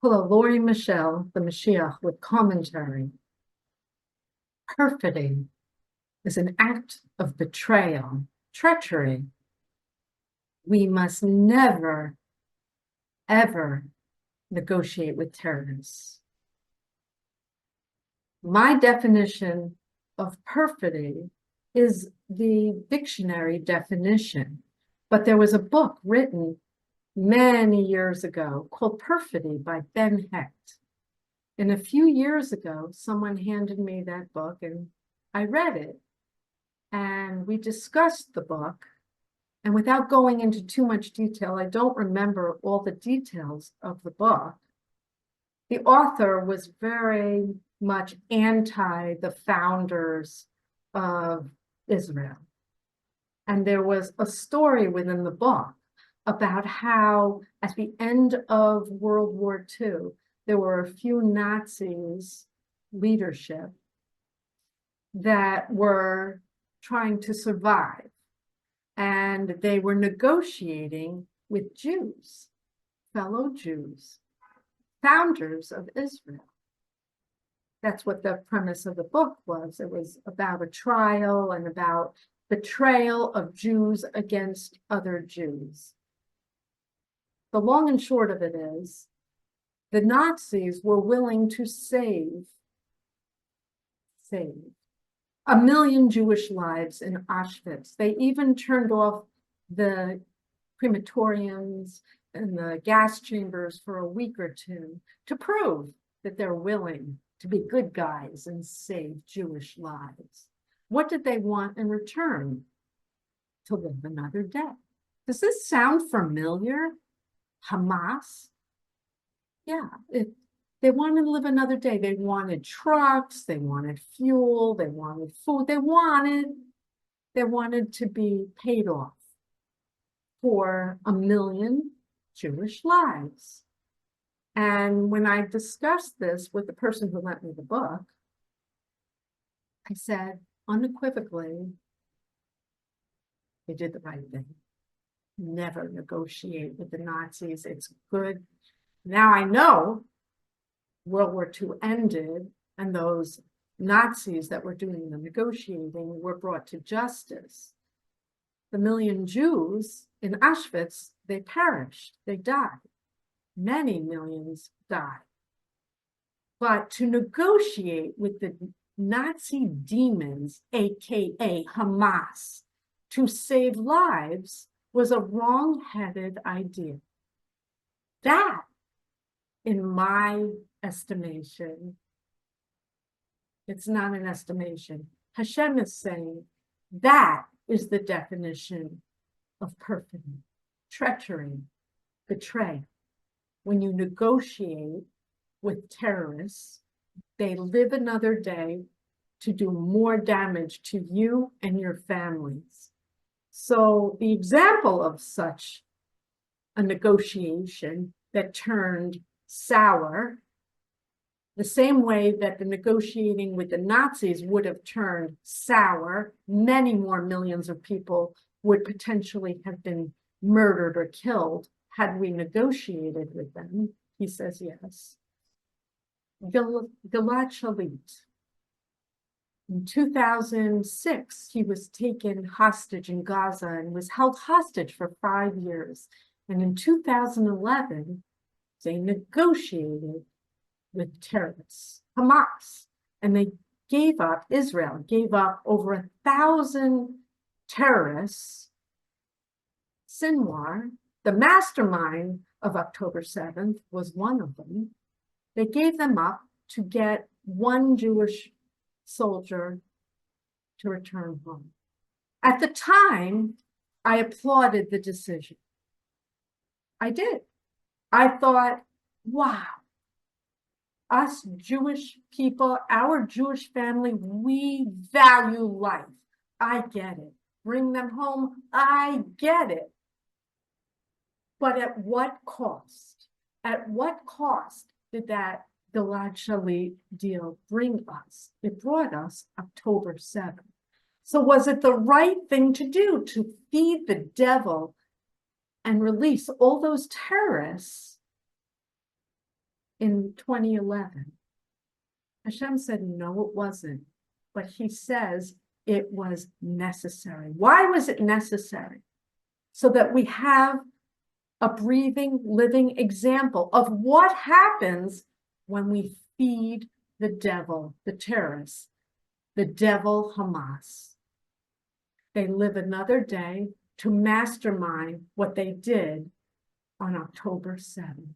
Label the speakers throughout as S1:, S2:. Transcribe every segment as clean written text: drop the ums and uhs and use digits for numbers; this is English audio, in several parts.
S1: Hello, Lori Michelle, the Mashiach, with commentary. Perfidy is an act of betrayal, treachery. We must never, ever negotiate with terrorists. My definition of perfidy is the dictionary definition, but there was a book written many years ago called Perfidy by Ben Hecht. And a few years ago, someone handed me that book and I read it and we discussed the book. And without going into too much detail, I don't remember all the details of the book. The author was very much anti the founders of Israel. And there was a story within the book about how at the end of World War II, there were a few Nazis leadership that were trying to survive. And they were negotiating with Jews, fellow Jews, founders of Israel. That's what the premise of the book was. It was about a trial and about betrayal of Jews against other Jews. The long and short of it is, the Nazis were willing to save 1 million Jewish lives in Auschwitz. They even turned off the crematoriums and the gas chambers for a week or two to prove that they're willing to be good guys and save Jewish lives. What did they want in return? To live another day. Does this sound familiar? Hamas? Yeah, they wanted to live another day. They wanted trucks, they wanted fuel, they wanted food, they wanted to be paid off for 1 million Jewish lives. And when I discussed this with the person who lent me the book, I said unequivocally, they did the right thing. Never negotiate with the Nazis. It's good. Now I know World War II ended and those Nazis that were doing the negotiating were brought to justice. The 1 million Jews in Auschwitz, they perished, they died. Many millions died. But to negotiate with the Nazi demons, AKA Hamas, to save lives was a wrong-headed idea. That, in my estimation, it's not an estimation. Hashem is saying that is the definition of perfidy, treachery, betrayal. When you negotiate with terrorists, they live another day to do more damage to you and your families. So the example of such a negotiation that turned sour, the same way that the negotiating with the Nazis would have turned sour, many more millions of people would potentially have been murdered or killed had we negotiated with them. He says yes. Gilad Shalit. In 2006, he was taken hostage in Gaza and was held hostage for 5 years. And in 2011, they negotiated with terrorists, Hamas, and they gave up, Israel gave up over 1,000 terrorists. Sinwar, the mastermind of October 7th, was one of them. They gave them up to get one Jewish soldier to return home. At the time, I applauded the decision. I did. I thought, wow, us Jewish people, our Jewish family, we value life. I get it. Bring them home. I get it. But at what cost? At what cost did that Gilad Shalit deal bring us? It brought us October 7th. So was it the right thing to do to feed the devil and release all those terrorists in 2011. Hashem said, no, it wasn't. But he says it was necessary. Why was it necessary? So that we have a breathing, living example of what happens when we feed the devil, the terrorists, the devil Hamas. They live another day to mastermind what they did on October 7th.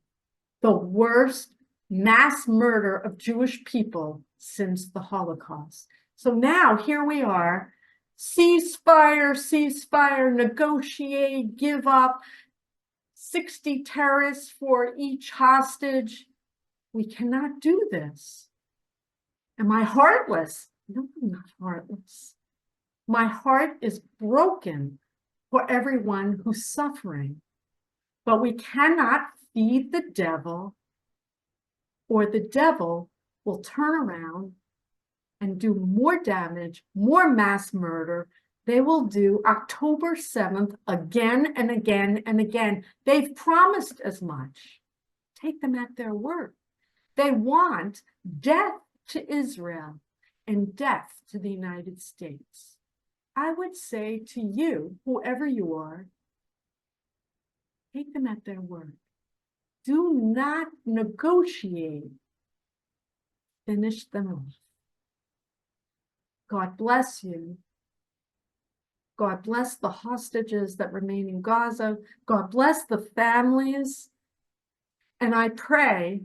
S1: The worst mass murder of Jewish people since the Holocaust. So now here we are, ceasefire, ceasefire, negotiate, give up, 60 terrorists for each hostage. We cannot do this. Am I heartless? No, I'm not heartless. My heart is broken for everyone who's suffering. But we cannot feed the devil, or the devil will turn around and do more damage, more mass murder. They will do October 7th again and again and again. They've promised as much. Take them at their word. They want death to Israel and death to the United States. I would say to you, whoever you are, take them at their word. Do not negotiate. Finish them off. God bless you. God bless the hostages that remain in Gaza. God bless the families. And I pray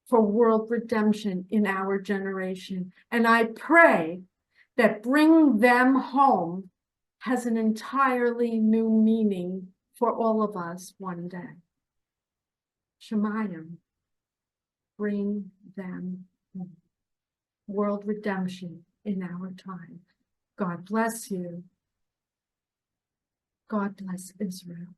S1: for world redemption in our generation. And I pray that bring them home has an entirely new meaning for all of us one day. Shemayim, bring them home. World redemption in our time. God bless you. God bless Israel.